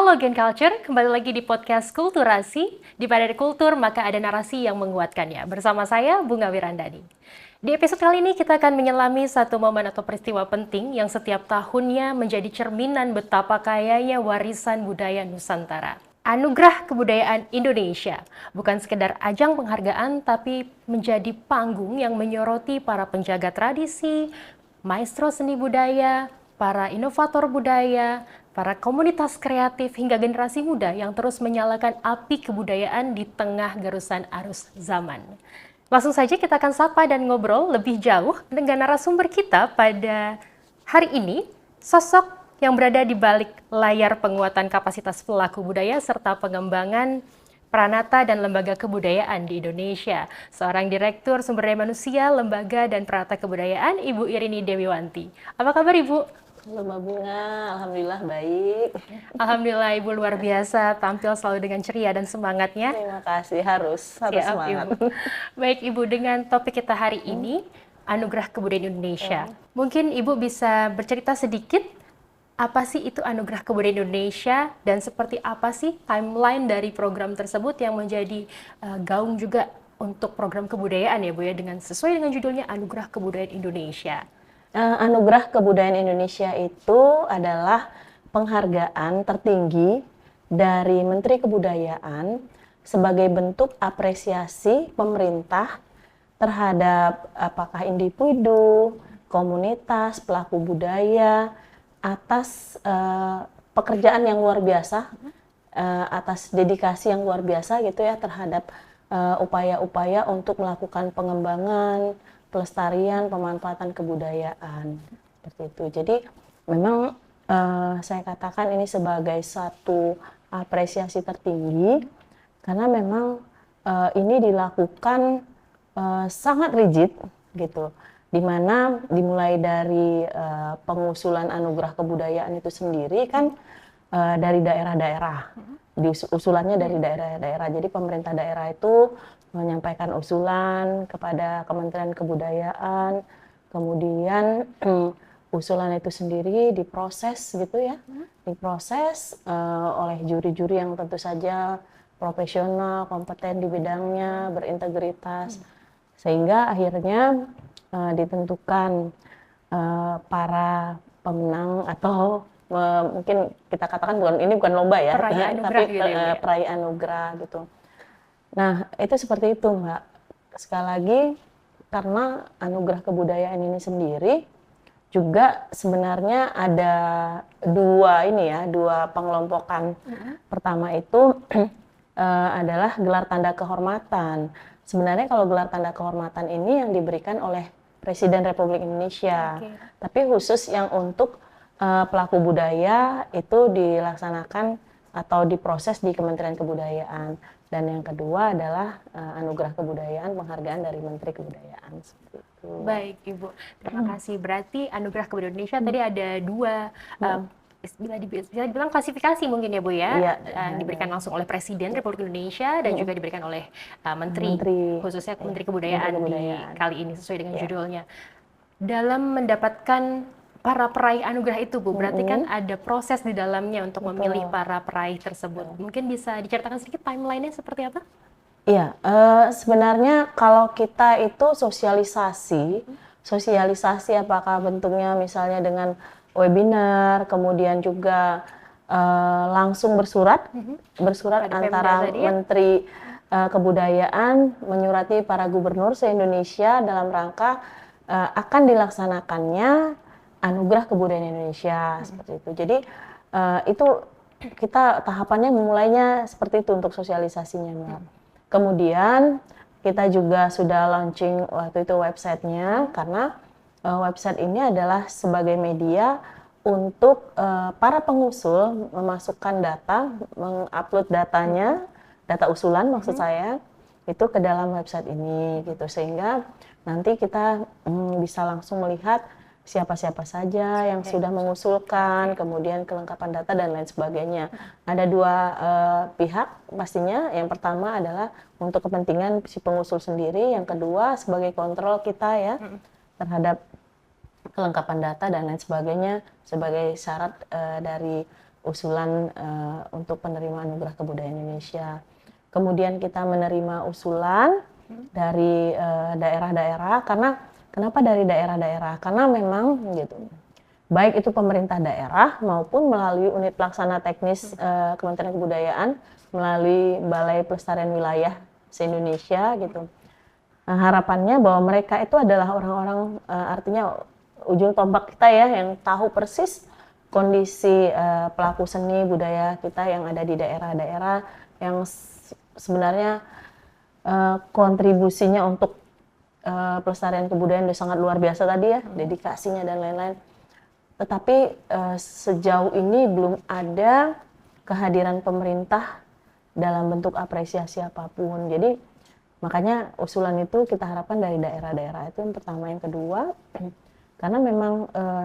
Halo Gen Culture, kembali lagi di podcast Kulturasi. Di pada ada kultur, maka ada narasi yang menguatkannya. Bersama saya, Bunga Wirandani. Di episode kali ini kita akan menyelami satu momen atau peristiwa penting yang setiap tahunnya menjadi cerminan betapa kayanya warisan budaya Nusantara. Anugerah Kebudayaan Indonesia bukan sekedar ajang penghargaan, tapi menjadi panggung yang menyoroti para penjaga tradisi, maestro seni budaya, para inovator budaya, para komunitas kreatif hingga generasi muda yang terus menyalakan api kebudayaan di tengah gerusan arus zaman. Langsung saja kita akan sapa dan ngobrol lebih jauh dengan narasumber kita pada hari ini, sosok yang berada di balik layar penguatan kapasitas pelaku budaya serta pengembangan Pranata dan Lembaga Kebudayaan di Indonesia. Seorang Direktur Sumber Daya Manusia, Lembaga dan Pranata Kebudayaan, Ibu Irini Dewiwanti. Apa kabar Ibu? Halo Mbak Bunga, Alhamdulillah baik. Alhamdulillah Ibu luar biasa, tampil selalu dengan ceria dan semangatnya. Terima kasih, harus semangat. Ibu. Baik Ibu, dengan topik kita hari ini, Anugerah Kebudayaan Indonesia. Mungkin Ibu bisa bercerita sedikit, apa sih itu Anugerah Kebudayaan Indonesia dan seperti apa sih timeline dari program tersebut yang menjadi gaung juga untuk program kebudayaan ya Bu ya, dengan sesuai dengan judulnya Anugerah Kebudayaan Indonesia. Anugerah Kebudayaan Indonesia itu adalah penghargaan tertinggi dari Menteri Kebudayaan sebagai bentuk apresiasi pemerintah terhadap apakah individu, komunitas, pelaku budaya atas pekerjaan yang luar biasa, atas dedikasi yang luar biasa gitu ya terhadap upaya-upaya untuk melakukan pengembangan, pelestarian, pemanfaatan kebudayaan seperti itu. Jadi memang saya katakan ini sebagai satu apresiasi tertinggi karena memang ini dilakukan sangat rigid gitu, dimana dimulai dari pengusulan anugerah kebudayaan itu sendiri kan dari daerah-daerah, usulannya dari daerah-daerah. Jadi pemerintah daerah itu menyampaikan usulan kepada Kementerian Kebudayaan, kemudian usulan itu sendiri diproses gitu ya, diproses oleh juri-juri yang tentu saja profesional, kompeten di bidangnya, berintegritas, sehingga akhirnya ditentukan para pemenang atau mungkin kita katakan bukan lomba ya, tapi peraih anugerah gitu. Nah, itu seperti itu, Mbak. Sekali lagi, karena Anugerah Kebudayaan ini sendiri juga sebenarnya ada dua pengelompokan. Pertama itu adalah gelar tanda kehormatan. Sebenarnya kalau gelar tanda kehormatan ini yang diberikan oleh Presiden Republik Indonesia. Tapi khusus yang untuk pelaku budaya itu dilaksanakan atau diproses di Kementerian Kebudayaan. Dan yang kedua adalah Anugerah Kebudayaan, penghargaan dari Menteri Kebudayaan. Seperti itu. Baik Ibu, terima kasih. Berarti Anugerah Kebudayaan Indonesia tadi ada dua, bisa dibilang klasifikasi mungkin ya Bu ya, diberikan langsung oleh Presiden Republik Indonesia dan juga diberikan oleh Menteri, khususnya Menteri Kebudayaan di kali ini sesuai dengan judulnya. Dalam mendapatkan para peraih anugerah itu Bu, berarti kan ada proses di dalamnya untuk memilih para peraih tersebut. Mungkin bisa diceritakan sedikit timeline-nya seperti apa? Iya, sebenarnya kalau kita itu sosialisasi apakah bentuknya misalnya dengan webinar, kemudian juga langsung bersurat antara Menteri Kebudayaan menyurati para gubernur se-Indonesia dalam rangka akan dilaksanakannya Anugerah Kebudayaan Indonesia seperti itu. Jadi itu kita tahapannya memulainya seperti itu untuk sosialisasinya, Mbak. Kemudian kita juga sudah launching waktu itu websitenya karena website ini adalah sebagai media untuk para pengusul memasukkan data, mengupload datanya, data usulan maksud saya itu ke dalam website ini gitu, sehingga nanti kita bisa langsung melihat siapa-siapa saja yang sudah mengusulkan, kemudian kelengkapan data dan lain sebagainya. Ada dua pihak pastinya. Yang pertama adalah untuk kepentingan si pengusul sendiri, yang kedua sebagai kontrol kita ya terhadap kelengkapan data dan lain sebagainya sebagai syarat dari usulan untuk penerimaan anugerah kebudayaan Indonesia. Kemudian kita menerima usulan dari daerah-daerah. Karena kenapa dari daerah-daerah? Karena memang gitu, baik itu pemerintah daerah maupun melalui unit pelaksana teknis Kementerian Kebudayaan melalui Balai Pelestarian Wilayah se-Indonesia gitu. Nah, harapannya bahwa mereka itu adalah orang-orang artinya ujung tombak kita ya, yang tahu persis kondisi pelaku seni budaya kita yang ada di daerah-daerah yang sebenarnya kontribusinya untuk pelestarian kebudayaan itu sangat luar biasa tadi ya, dedikasinya dan lain-lain. Tetapi sejauh ini belum ada kehadiran pemerintah dalam bentuk apresiasi apapun. Jadi makanya usulan itu kita harapkan dari daerah-daerah, itu yang pertama. Yang kedua, karena memang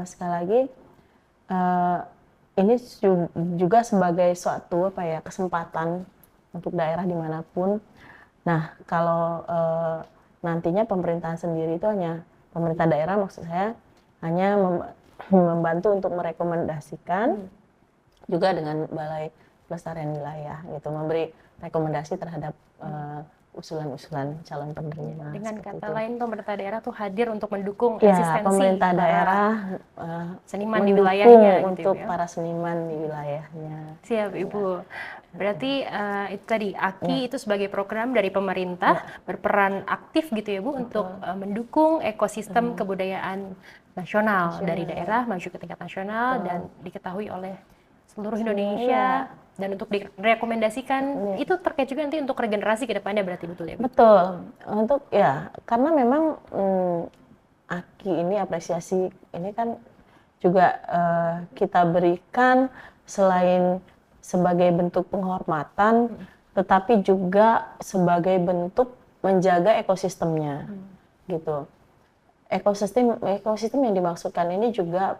sekali lagi ini juga sebagai suatu kesempatan untuk daerah dimanapun. Nah, kalau nantinya pemerintahan sendiri itu hanya pemerintah daerah, maksud saya hanya membantu untuk merekomendasikan juga dengan Balai Pelestarian Wilayah gitu, memberi rekomendasi terhadap usulan-usulan calon penerima. Dengan kata lain, pemerintah daerah tuh hadir untuk mendukung ya, eksistensi pemerintah daerah seniman di wilayahnya untuk gitu, ya? para seniman di wilayahnya. Siap Ibu. Berarti itu tadi AKI itu sebagai program dari pemerintah berperan aktif gitu ya Bu untuk mendukung ekosistem kebudayaan nasional dari daerah maju ke tingkat nasional dan diketahui oleh seluruh Indonesia. Dan untuk direkomendasikan itu terkait juga nanti untuk regenerasi ke depannya, berarti betul ya Bu? Betul. Untuk ya, karena memang AKI ini, apresiasi ini kan juga kita berikan selain sebagai bentuk penghormatan, tetapi juga sebagai bentuk menjaga ekosistemnya, gitu. Ekosistem yang dimaksudkan ini juga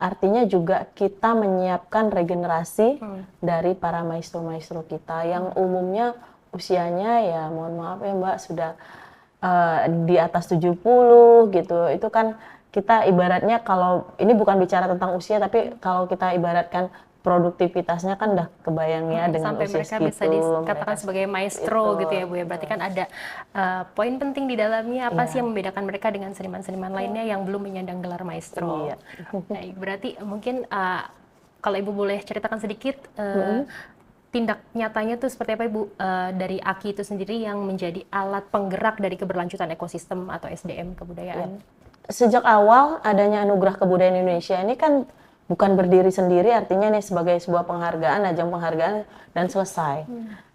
artinya juga kita menyiapkan regenerasi dari para maestro-maestro kita yang umumnya usianya ya mohon maaf ya Mbak sudah di atas 70 gitu. Itu kan kita ibaratnya, kalau ini bukan bicara tentang usia, tapi kalau kita ibaratkan produktivitasnya kan udah kebayang ya dengan sampai usia mereka segitu, bisa dikatakan sebagai maestro gitu ya Bu ya. Berarti kan ada poin penting di dalamnya, apa sih yang membedakan mereka dengan seniman-seniman lainnya yang belum menyandang gelar maestro. Iya. Baik, berarti mungkin kalau Ibu boleh ceritakan sedikit tindak nyatanya tuh seperti apa Ibu dari AKI itu sendiri yang menjadi alat penggerak dari keberlanjutan ekosistem atau SDM kebudayaan. Sejak awal adanya Anugerah Kebudayaan Indonesia ini kan bukan berdiri sendiri, artinya nih sebagai sebuah penghargaan, ajang penghargaan dan selesai.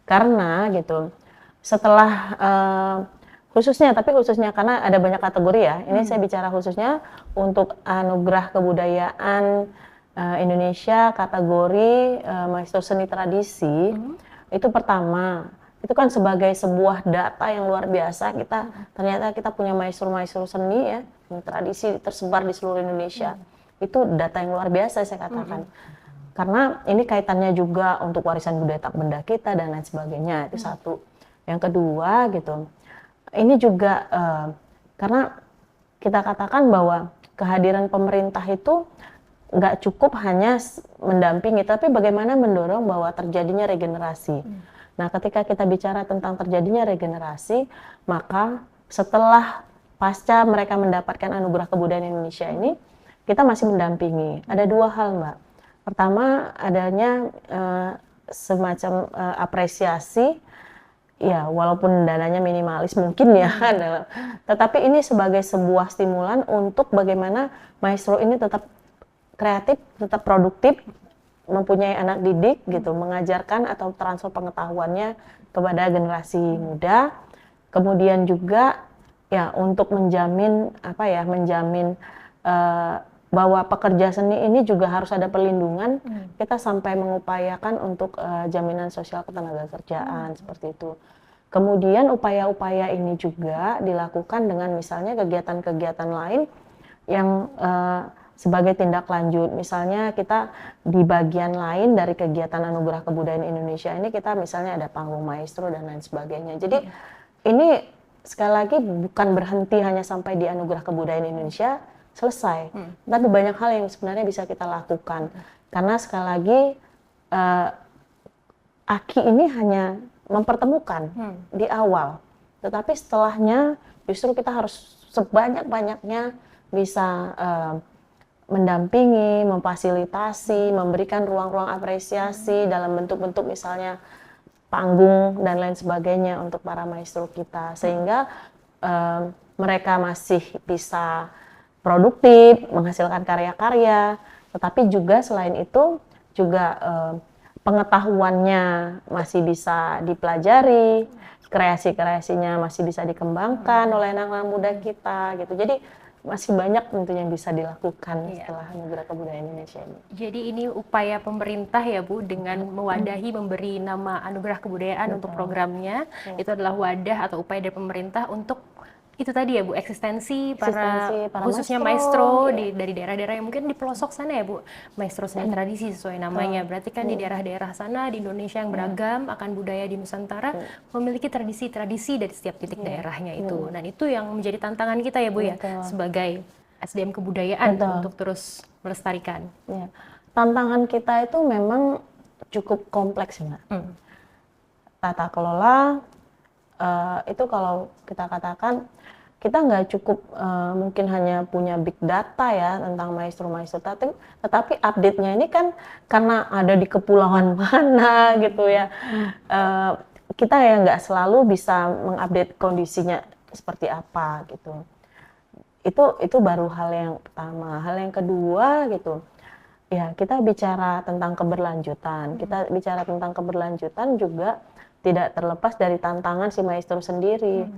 Karena gitu, setelah khususnya karena ada banyak kategori ya, ini saya bicara khususnya untuk Anugerah Kebudayaan Indonesia kategori maestro seni tradisi. Itu pertama, itu kan sebagai sebuah data yang luar biasa, ternyata kita punya maestro-maestro seni ya, yang tradisi tersebar di seluruh Indonesia. Itu data yang luar biasa saya katakan. Karena ini kaitannya juga untuk warisan budaya tak benda kita dan lain sebagainya, itu satu. Yang kedua gitu, ini juga karena kita katakan bahwa kehadiran pemerintah itu nggak cukup hanya mendampingi, tapi bagaimana mendorong bahwa terjadinya regenerasi. Nah, ketika kita bicara tentang terjadinya regenerasi, maka setelah pasca mereka mendapatkan Anugerah Kebudayaan Indonesia ini, kita masih mendampingi. Ada dua hal, Mbak. Pertama, adanya semacam apresiasi, ya walaupun dananya minimalis mungkin ya, tetapi ini sebagai sebuah stimulan untuk bagaimana maestro ini tetap kreatif, tetap produktif, mempunyai anak didik gitu, mengajarkan atau transfer pengetahuannya kepada generasi muda. Kemudian juga ya untuk menjamin bahwa pekerja seni ini juga harus ada perlindungan. Kita sampai mengupayakan untuk jaminan sosial ketenagakerjaan seperti itu. Kemudian upaya-upaya ini juga dilakukan dengan misalnya kegiatan-kegiatan lain yang sebagai tindak lanjut. Misalnya kita di bagian lain dari kegiatan Anugerah Kebudayaan Indonesia ini, kita misalnya ada panggung maestro dan lain sebagainya. Jadi ini sekali lagi bukan berhenti hanya sampai di Anugerah Kebudayaan Indonesia selesai, tapi banyak hal yang sebenarnya bisa kita lakukan. Karena sekali lagi AKI ini hanya mempertemukan di awal, tetapi setelahnya justru kita harus sebanyak-banyaknya bisa mendampingi, memfasilitasi, memberikan ruang-ruang apresiasi dalam bentuk-bentuk misalnya panggung dan lain sebagainya untuk para maestro kita, sehingga mereka masih bisa produktif, menghasilkan karya-karya, tetapi juga selain itu juga pengetahuannya masih bisa dipelajari, kreasi-kreasinya masih bisa dikembangkan oleh anak-anak muda kita gitu. Jadi masih banyak tentunya yang bisa dilakukan setelah Anugerah Kebudayaan Indonesia ini. Jadi ini upaya pemerintah ya Bu, dengan mewadahi memberi nama Anugerah Kebudayaan untuk programnya, itu adalah wadah atau upaya dari pemerintah untuk itu tadi ya Bu, eksistensi para khususnya maestro dari daerah-daerah yang mungkin di pelosok sana ya Bu, maestro seni tradisi sesuai namanya. Berarti kan di daerah-daerah sana di Indonesia yang beragam akan budaya di Nusantara memiliki tradisi-tradisi dari setiap titik daerahnya itu. Dan itu yang menjadi tantangan kita ya Bu ya, sebagai SDM kebudayaan untuk terus melestarikan. Ya. Tantangan kita itu memang cukup kompleks ya. Tata kelola itu kalau kita katakan kita nggak cukup mungkin hanya punya big data ya tentang maestro-maestro, tetapi update-nya ini kan karena ada di kepulauan mana gitu ya, kita ya nggak selalu bisa mengupdate kondisinya seperti apa gitu. Itu baru hal yang pertama. Hal yang kedua gitu, ya kita bicara tentang keberlanjutan. Kita bicara tentang keberlanjutan juga tidak terlepas dari tantangan si maestro sendiri.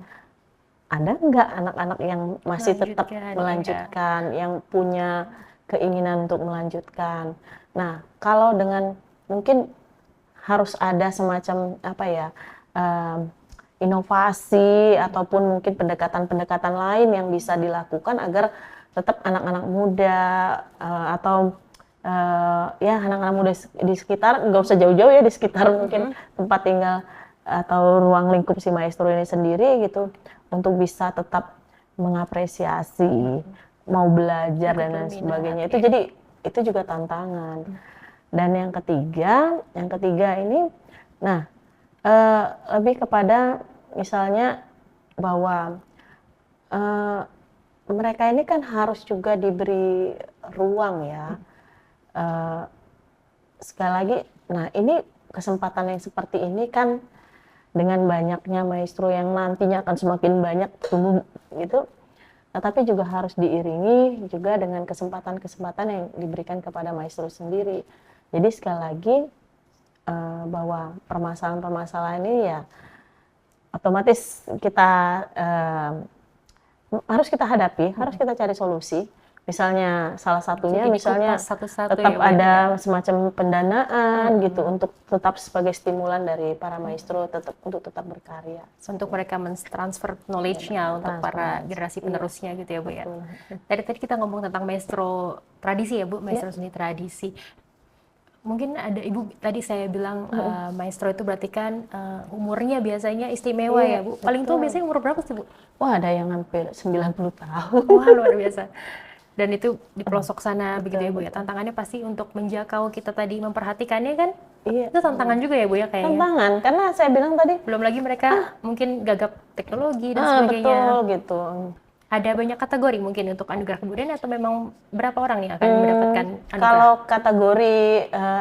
Ada nggak anak-anak yang masih tetap melanjutkan, yang punya keinginan untuk melanjutkan. Nah, kalau dengan mungkin harus ada semacam apa ya, inovasi ataupun mungkin pendekatan-pendekatan lain yang bisa dilakukan agar tetap anak-anak muda atau ya anak-anak muda di sekitar, nggak usah jauh-jauh ya, di sekitar mungkin tempat tinggal atau ruang lingkup si maestro ini sendiri gitu, untuk bisa tetap mengapresiasi, mau belajar dan lain sebagainya. Itu jadi itu juga tantangan. Dan yang ketiga ini, nah lebih kepada misalnya bahwa mereka ini kan harus juga diberi ruang ya. Sekali lagi, nah ini kesempatan yang seperti ini kan dengan banyaknya maestro yang nantinya akan semakin banyak tumbuh gitu, tetapi juga harus diiringi juga dengan kesempatan-kesempatan yang diberikan kepada maestro sendiri. Jadi sekali lagi bahwa permasalahan-permasalahan ini ya otomatis kita harus kita hadapi, harus kita cari solusi. Misalnya salah satunya misalnya tetap ada semacam pendanaan gitu untuk tetap sebagai stimulan dari para maestro untuk tetap berkarya. Untuk mereka mentransfer knowledge-nya untuk para generasi penerusnya gitu ya Bu ya. Tadi kita ngomong tentang maestro tradisi ya Bu, maestro seni tradisi. Mungkin ada Ibu tadi saya bilang maestro itu berarti kan umurnya biasanya istimewa ya Bu. Paling tua biasanya umur berapa sih Bu? Wah, ada yang hampir 90 tahun. Wah, luar biasa. Dan itu di pelosok sana begitu ya Bu ya. Tantangannya pasti untuk menjangkau kita tadi memperhatikannya kan. Itu tantangan juga ya Bu ya kayaknya. Tantangan, karena saya bilang tadi belum lagi mereka mungkin gagap teknologi dan sebagainya. Betul gitu. Ada banyak kategori mungkin untuk anugerah kebudayaan atau memang berapa orang nih akan mendapatkan anugerah? Kalau kategori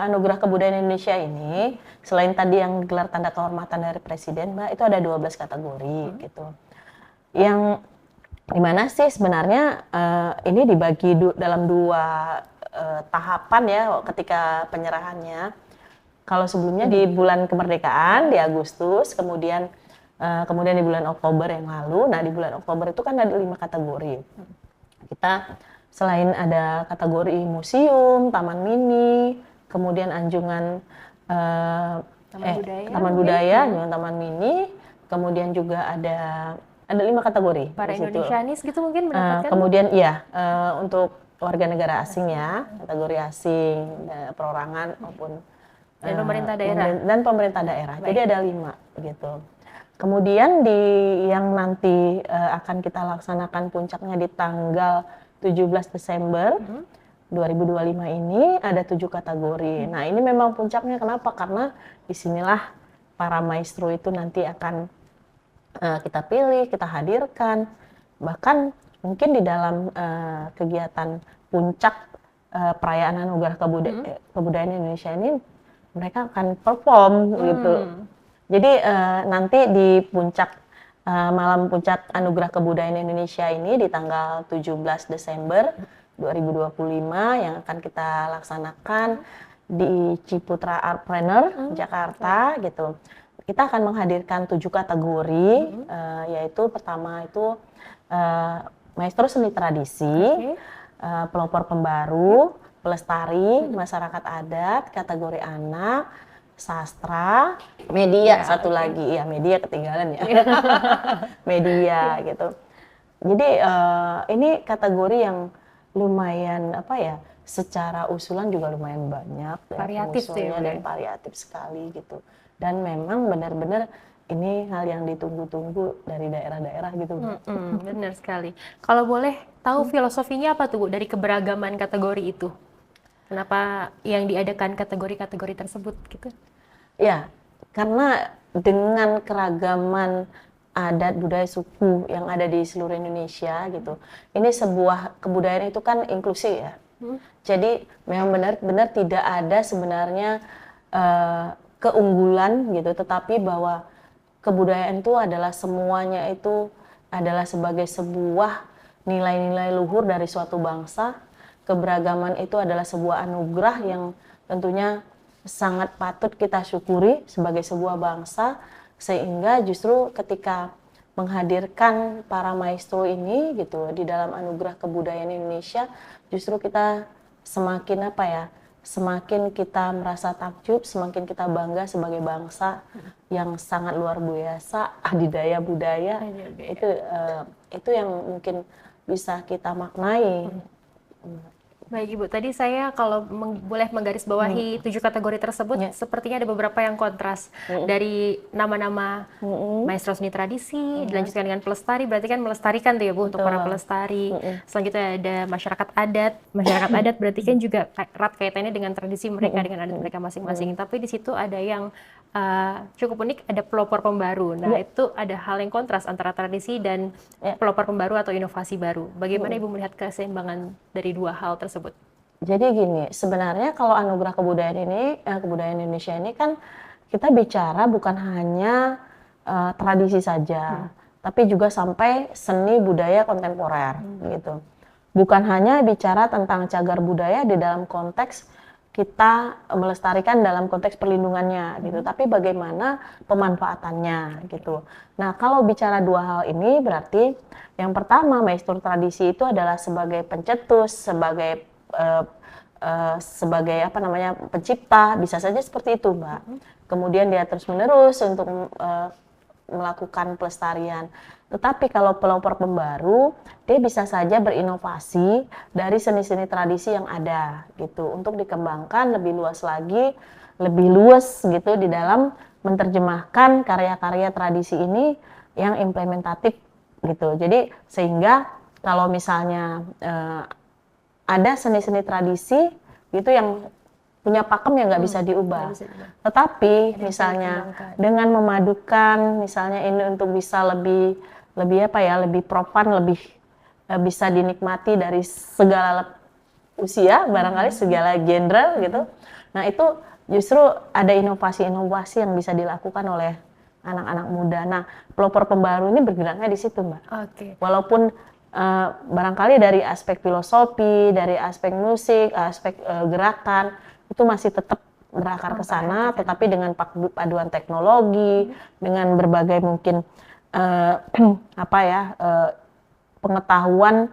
anugerah kebudayaan Indonesia ini, selain tadi yang gelar tanda kehormatan dari Presiden, Mbak, itu ada 12 kategori gitu. Yang dimana sih sebenarnya ini dibagi dalam 2 tahapan ya ketika penyerahannya. Kalau sebelumnya di bulan kemerdekaan di Agustus, kemudian di bulan Oktober yang lalu. Nah, di bulan Oktober itu kan ada 5 kategori. Kita selain ada kategori museum, taman mini, kemudian anjungan taman budaya, anjungan taman mini, kemudian juga ada 5 kategori. Para Indonesianis gitu mungkin mendapatkan? Kemudian iya, untuk warga negara asing ya, kategori asing, perorangan maupun dan pemerintah daerah. Dan pemerintah daerah. Baik. Jadi ada 5 gitu. Kemudian yang nanti akan kita laksanakan puncaknya di tanggal 17 Desember 2025 ini ada 7 kategori. Nah, ini memang puncaknya kenapa? Karena disinilah para maestro itu nanti akan kita pilih, kita hadirkan. Bahkan mungkin di dalam kegiatan puncak perayaan Anugerah Kebudayaan Indonesia ini mereka akan perform gitu. Jadi nanti di puncak malam puncak Anugerah Kebudayaan Indonesia ini di tanggal 17 Desember 2025 yang akan kita laksanakan di Ciputra Artpreneur Jakarta gitu. Kita akan menghadirkan 7 kategori, yaitu pertama itu maestro seni tradisi, pelopor pembaru, pelestari, masyarakat adat, kategori anak, sastra, media, satu lagi, ya media ketinggalan ya, media gitu. Jadi ini kategori yang lumayan secara usulan juga lumayan banyak, variatif ya, dan variatif sekali gitu. Dan memang benar-benar ini hal yang ditunggu-tunggu dari daerah-daerah gitu. Benar sekali. Kalau boleh tahu filosofinya apa tuh Bu dari keberagaman kategori itu? Kenapa yang diadakan kategori-kategori tersebut gitu? Ya, karena dengan keragaman adat budaya suku yang ada di seluruh Indonesia gitu. Ini sebuah kebudayaan itu kan inklusi ya. Jadi memang benar-benar tidak ada sebenarnya keunggulan gitu, tetapi bahwa kebudayaan itu adalah semuanya itu adalah sebagai sebuah nilai-nilai luhur dari suatu bangsa. Keberagaman itu adalah sebuah anugerah yang tentunya sangat patut kita syukuri sebagai sebuah bangsa, sehingga justru ketika menghadirkan para maestro ini gitu di dalam Anugerah Kebudayaan Indonesia, justru kita semakin semakin kita merasa takjub, semakin kita bangga sebagai bangsa yang sangat luar biasa, adidaya budaya. Itu yang mungkin bisa kita maknai. Baik Ibu, tadi saya kalau boleh menggarisbawahi 7 kategori tersebut, sepertinya ada beberapa yang kontras dari nama-nama maestro seni tradisi, dilanjutkan dengan pelestari, berarti kan melestarikan tuh ya Bu untuk para pelestari. Selanjutnya ada masyarakat adat berarti kan juga erat kaitannya dengan tradisi mereka, dengan adat mereka masing-masing. Tapi di situ ada yang cukup unik, ada pelopor pembaru. Nah itu ada hal yang kontras antara tradisi dan pelopor pembaru atau inovasi baru. Bagaimana Ibu melihat keseimbangan dari dua hal tersebut? Jadi gini, sebenarnya kalau Anugerah Kebudayaan Indonesia ini kan kita bicara bukan hanya tradisi saja, tapi juga sampai seni budaya kontemporer gitu. Bukan hanya bicara tentang cagar budaya di dalam konteks kita melestarikan dalam konteks perlindungannya gitu, tapi bagaimana pemanfaatannya gitu. Nah, kalau bicara dua hal ini berarti yang pertama maestro tradisi itu adalah sebagai pencetus, sebagai pencipta, bisa saja seperti itu, Mbak. Kemudian dia terus menerus untuk melakukan pelestarian. Tetapi kalau pelopor pembaru, dia bisa saja berinovasi dari seni-seni tradisi yang ada gitu untuk dikembangkan lebih luas lagi, lebih luas gitu di dalam menerjemahkan karya-karya tradisi ini yang implementatif gitu. Jadi sehingga kalau misalnya ada seni-seni tradisi gitu yang punya pakem yang nggak bisa diubah. Tetapi misalnya dengan memadukan misalnya ini untuk bisa lebih profan, lebih bisa dinikmati dari segala usia, barangkali segala genre gitu. Nah, itu justru ada inovasi-inovasi yang bisa dilakukan oleh anak-anak muda. Nah, pelopor pembaru ini bergeraknya di situ, Mbak. Walaupun barangkali dari aspek filosofi, dari aspek musik, aspek gerakan itu masih tetap berakar ke sana, tetapi dengan paduan teknologi, dengan berbagai mungkin pengetahuan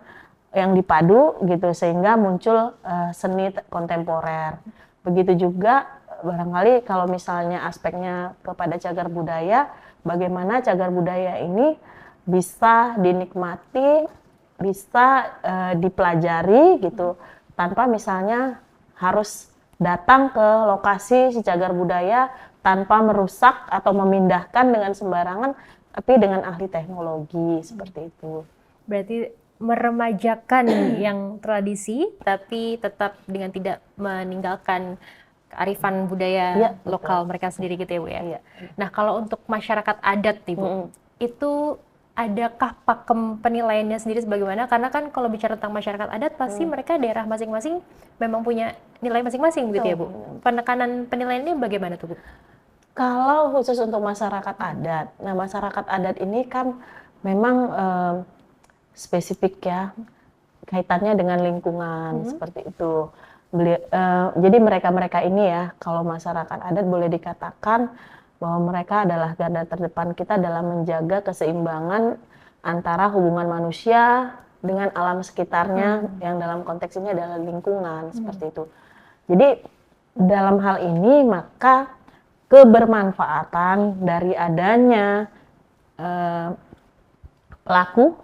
yang dipadu gitu, sehingga muncul seni kontemporer. Begitu juga barangkali kalau misalnya aspeknya kepada cagar budaya, bagaimana cagar budaya ini bisa dinikmati, bisa dipelajari gitu, tanpa misalnya harus datang ke lokasi si cagar budaya tanpa merusak atau memindahkan dengan sembarangan, tapi dengan ahli teknologi seperti itu. Berarti meremajakan yang tradisi, tapi tetap dengan tidak meninggalkan kearifan budaya lokal mereka sendiri gitu ya Bu ya. Iya. Nah kalau untuk masyarakat adat nih Bu, itu adakah pakem penilaiannya sendiri sebagaimana? Karena kan kalau bicara tentang masyarakat adat pasti mereka daerah masing-masing memang punya nilai masing-masing gitu ya Bu. Penekanan penilaiannya bagaimana tuh Bu? Kalau khusus untuk masyarakat adat, nah masyarakat adat ini kan memang spesifik ya, kaitannya dengan lingkungan seperti itu. Jadi mereka-mereka ini ya, kalau masyarakat adat boleh dikatakan bahwa mereka adalah garda terdepan kita dalam menjaga keseimbangan antara hubungan manusia dengan alam sekitarnya, yang dalam konteks ini adalah lingkungan, seperti itu. Jadi dalam hal ini maka kebermanfaatan dari adanya pelaku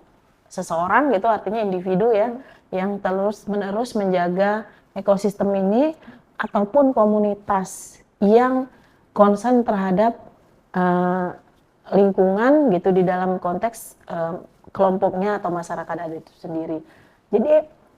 seseorang gitu, artinya individu ya, yang terus-menerus menjaga ekosistem ini ataupun komunitas yang concern terhadap lingkungan gitu di dalam konteks kelompoknya atau masyarakat adat itu sendiri. Jadi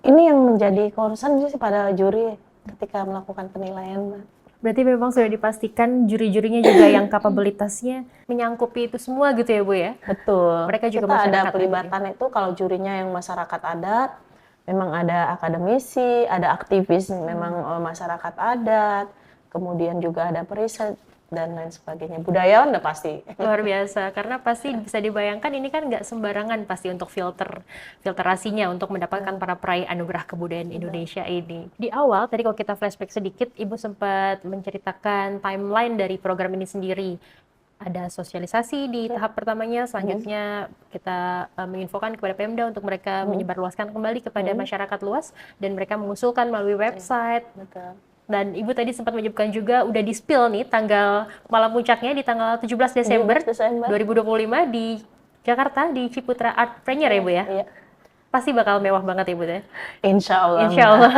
ini yang menjadi concern sih pada juri ketika melakukan penilaian, Mbak. Berarti memang sudah dipastikan juri-jurinya juga yang kapabilitasnya menyangkupi itu semua gitu ya Bu ya? Betul. Mereka juga Kita masyarakat ada pelibatan itu kalau jurinya yang masyarakat adat, memang ada akademisi, ada aktivis memang masyarakat adat, kemudian juga ada periset dan lain sebagainya. Budayawan udah pasti. Luar biasa, karena pasti bisa dibayangkan ini kan nggak sembarangan pasti untuk filterasinya untuk mendapatkan para peraih anugerah kebudayaan Indonesia ini. Di awal, tadi kalau kita flashback sedikit, Ibu sempat menceritakan timeline dari program ini sendiri. Ada sosialisasi di tahap pertamanya, selanjutnya kita menginfokan kepada Pemda untuk mereka menyebarluaskan kembali kepada masyarakat luas, dan mereka mengusulkan melalui website. Betul. Dan Ibu tadi sempat menyebutkan juga udah di-spill nih tanggal malam puncaknya di tanggal 17 Desember 2025 di Jakarta di Ciputra Art Premier ya Bu ya? Iya. Pasti bakal mewah banget Ibu ya? Insya Allah. Insya Allah.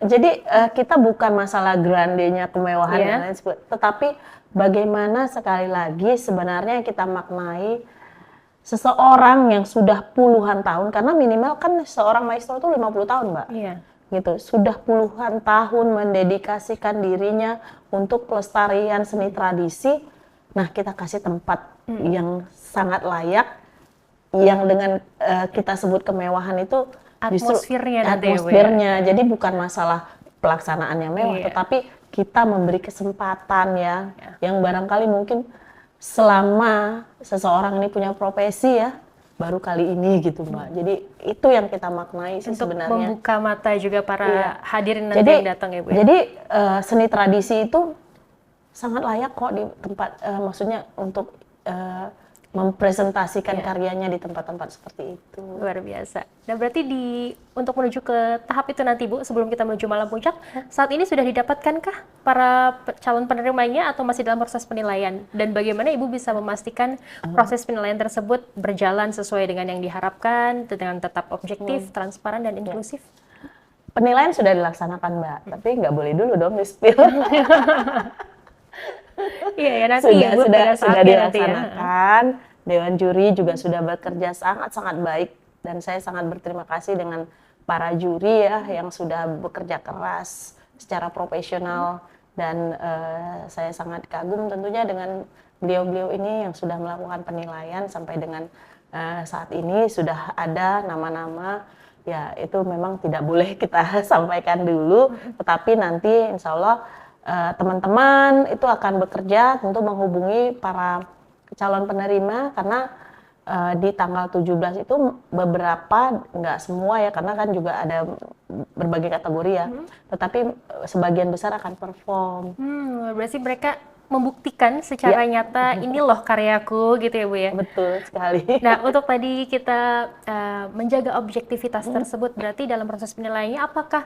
Jadi kita bukan masalah grandenya kemewahan dan lain sebagainya, tetapi bagaimana sekali lagi sebenarnya yang kita maknai seseorang yang sudah puluhan tahun, karena minimal kan seorang maestro itu 50 tahun Mbak. Iya. Gitu, sudah puluhan tahun mendedikasikan dirinya untuk pelestarian seni tradisi. Nah, kita kasih tempat yang sangat layak, yang dengan kita sebut kemewahan itu atmosfernya justru atmosfernya. Jadi bukan masalah pelaksanaannya mewah, tetapi kita memberi kesempatan ya, yang barangkali mungkin selama seseorang ini punya profesi ya, baru kali ini gitu Mbak. Jadi itu yang kita maknai sih untuk sebenarnya. membuka mata juga para hadirin nanti yang datang ya Bu. Jadi seni tradisi itu sangat layak kok di tempat, maksudnya untuk mempresentasikan karyanya di tempat-tempat seperti itu. Luar biasa. Nah berarti untuk menuju ke tahap itu nanti Bu, sebelum kita menuju malam puncak, saat ini sudah didapatkankah para calon penerimanya atau masih dalam proses penilaian? Dan bagaimana Ibu bisa memastikan proses penilaian tersebut berjalan sesuai dengan yang diharapkan, dengan tetap objektif, transparan, dan inklusif? Penilaian sudah dilaksanakan Mbak, tapi nggak boleh dulu dong di-spill. Iya ya, nanti sudah dilaksanakan. Ya. Dewan juri juga sudah bekerja sangat-sangat baik, dan saya sangat berterima kasih dengan para juri ya yang sudah bekerja keras secara profesional, dan saya sangat kagum tentunya dengan beliau-beliau ini yang sudah melakukan penilaian sampai dengan saat ini. Sudah ada nama-nama, ya itu memang tidak boleh kita sampaikan dulu, tetapi nanti insya Allah teman-teman itu akan bekerja tentu menghubungi para calon penerima, karena di tanggal 17 itu beberapa, nggak semua ya, karena kan juga ada berbagai kategori ya, tetapi sebagian besar akan perform. Berarti mereka membuktikan secara nyata ini loh karyaku gitu ya Bu ya? Betul sekali. Nah untuk tadi kita menjaga objektivitas tersebut, berarti dalam proses penilaiannya apakah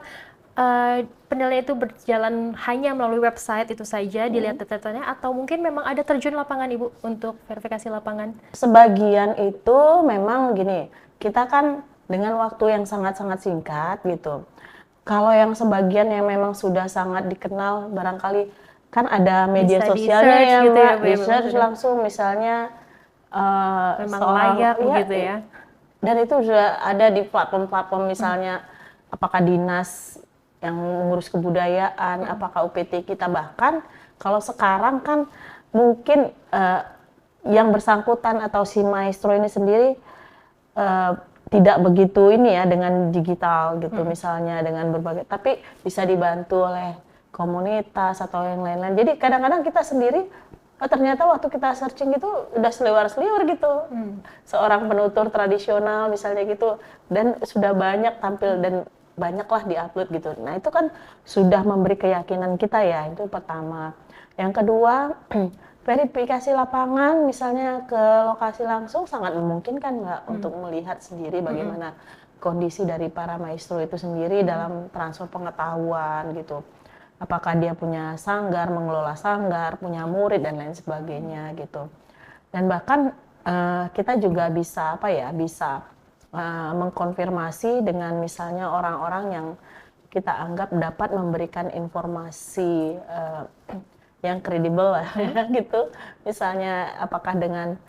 penilaian itu berjalan hanya melalui website itu saja, dilihat data-datanya, atau mungkin memang ada terjun lapangan Ibu untuk verifikasi lapangan? Sebagian itu memang gini, kita kan dengan waktu yang sangat-sangat singkat gitu. Kalau yang sebagian yang memang sudah sangat dikenal, barangkali kan ada media bisa sosialnya ya gitu Mbak, ya, di search langsung misalnya memang layak ya, gitu ya. dan itu sudah ada di platform-platform misalnya apakah dinas yang mengurus kebudayaan, apakah UPT kita, bahkan kalau sekarang kan mungkin yang bersangkutan atau si maestro ini sendiri tidak begitu ini ya dengan digital gitu, misalnya dengan berbagai, tapi bisa dibantu oleh komunitas atau yang lain-lain. Jadi kadang-kadang kita sendiri ternyata waktu kita searching itu udah seliwer-seliwer gitu, seorang penutur tradisional misalnya gitu, dan sudah banyak tampil dan banyaklah diupload gitu. Nah itu kan sudah memberi keyakinan kita ya, itu pertama. Yang kedua, verifikasi lapangan misalnya ke lokasi langsung sangat memungkinkan Mbak untuk melihat sendiri bagaimana kondisi dari para maestro itu sendiri dalam transfer pengetahuan gitu. Apakah dia punya sanggar, mengelola sanggar, punya murid dan lain sebagainya gitu. Dan bahkan kita juga bisa mengkonfirmasi dengan misalnya orang-orang yang kita anggap dapat memberikan informasi yang kredibel lah gitu. Misalnya apakah dengan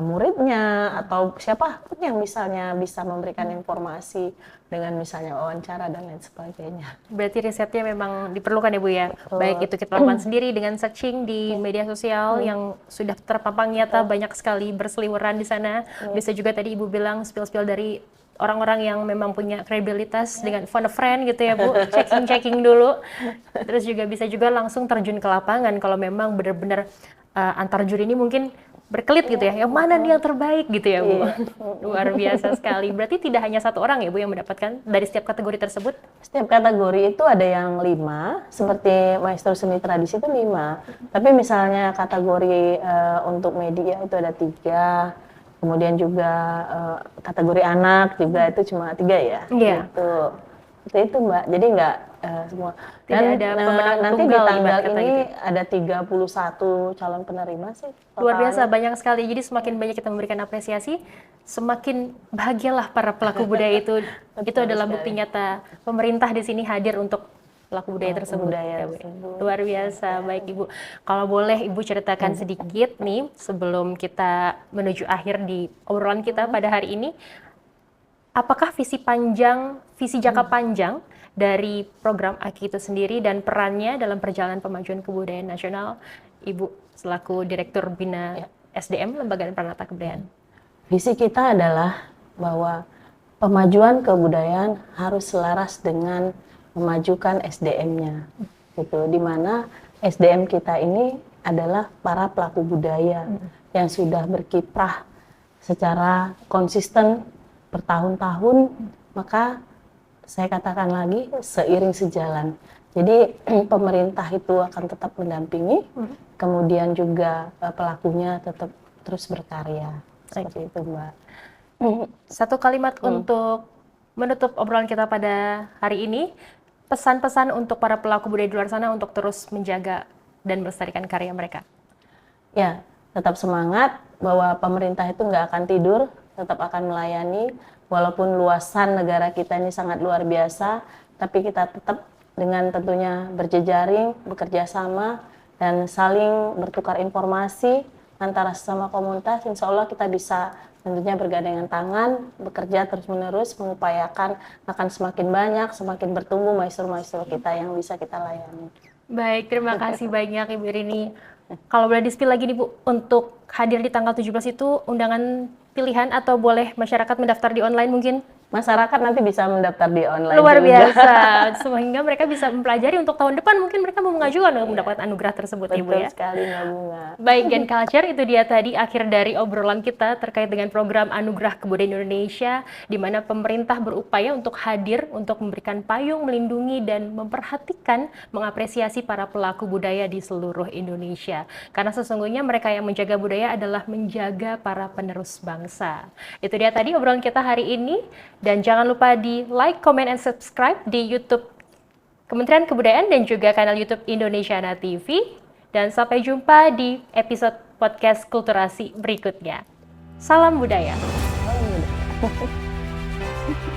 muridnya atau siapapun yang misalnya bisa memberikan informasi dengan misalnya wawancara dan lain sebagainya. Berarti risetnya memang diperlukan ya Bu ya. Betul. Baik itu kita lakukan sendiri dengan searching di media sosial yang sudah terpampang nyata, banyak sekali berseliweran di sana. Bisa juga tadi Ibu bilang spill-spill dari orang-orang yang memang punya kredibilitas dengan phone a friend gitu ya Bu, checking dulu. Terus juga bisa juga langsung terjun ke lapangan kalau memang benar-benar antar juri ini mungkin berkelit gitu ya, yang mana nih yang terbaik gitu ya Bu. Luar biasa sekali. Berarti tidak hanya satu orang ya Bu yang mendapatkan dari setiap kategori tersebut? Setiap kategori itu ada yang 5, seperti maestro seni tradisi itu 5. Tapi misalnya kategori untuk media itu ada 3. Kemudian juga kategori anak juga itu cuma 3 ya. Iya. Itu Mbak. Jadi nggak semua. Tidak ada pemenang nanti di tunggal tanggal ibarat kata ini gitu. ada 31 calon penerima sih. Luar biasa, totalnya. banyak sekali. Jadi semakin banyak kita memberikan apresiasi, semakin bahagialah para pelaku budaya itu. Itu adalah bukti nyata pemerintah di sini hadir untuk pelaku budaya tersebut. Ya, Bu. Luar biasa, baik Ibu. Kalau boleh Ibu ceritakan sedikit nih sebelum kita menuju akhir di obrolan kita pada hari ini, apakah visi jangka panjang dari program AKI itu sendiri dan perannya dalam perjalanan pemajuan kebudayaan nasional, Ibu selaku Direktur Bina SDM Lembaga dan Pranata Kebudayaan? Visi kita adalah bahwa pemajuan kebudayaan harus selaras dengan memajukan SDM-nya, gitu. Di mana SDM kita ini adalah para pelaku budaya yang sudah berkiprah secara konsisten bertahun-tahun, maka saya katakan lagi seiring sejalan. Jadi pemerintah itu akan tetap mendampingi, kemudian juga pelakunya tetap terus berkarya. Seperti itu Mbak. Satu kalimat untuk menutup obrolan kita pada hari ini, pesan-pesan untuk para pelaku budaya di luar sana untuk terus menjaga dan melestarikan karya mereka. Ya, tetap semangat bahwa pemerintah itu nggak akan tidur, tetap akan melayani. Walaupun luasan negara kita ini sangat luar biasa, tapi kita tetap dengan tentunya berjejaring, bekerja sama, dan saling bertukar informasi antara sesama komunitas. Insya Allah kita bisa tentunya bergandengan tangan, bekerja terus-menerus, mengupayakan akan semakin banyak, semakin bertumbuh maestro-maestro kita yang bisa kita layani. Baik, terima kasih banyak Ibu Rini. Kalau boleh di-spill lagi nih Bu, untuk hadir di tanggal 17 itu undangan pilihan atau boleh masyarakat mendaftar di online mungkin? Masyarakat nanti bisa mendaftar di online Luar juga. biasa, sehingga mereka bisa mempelajari untuk tahun depan mungkin mereka mau mengajukan untuk mendapatkan anugerah tersebut. Betul Ibu ya. sekali Mbak Bunga. Baik, Gen Culture, itu dia tadi akhir dari obrolan kita terkait dengan program Anugerah Kebudayaan Indonesia, di mana pemerintah berupaya untuk hadir, untuk memberikan payung, melindungi, dan memperhatikan, mengapresiasi para pelaku budaya di seluruh Indonesia. Karena sesungguhnya mereka yang menjaga budaya adalah menjaga para penerus bangsa. Itu dia tadi obrolan kita hari ini, dan jangan lupa di like, comment, and subscribe di YouTube Kementerian Kebudayaan dan juga kanal YouTube Indonesiana TV. Dan sampai jumpa di episode podcast Kulturasi berikutnya. Salam budaya. Salam budaya.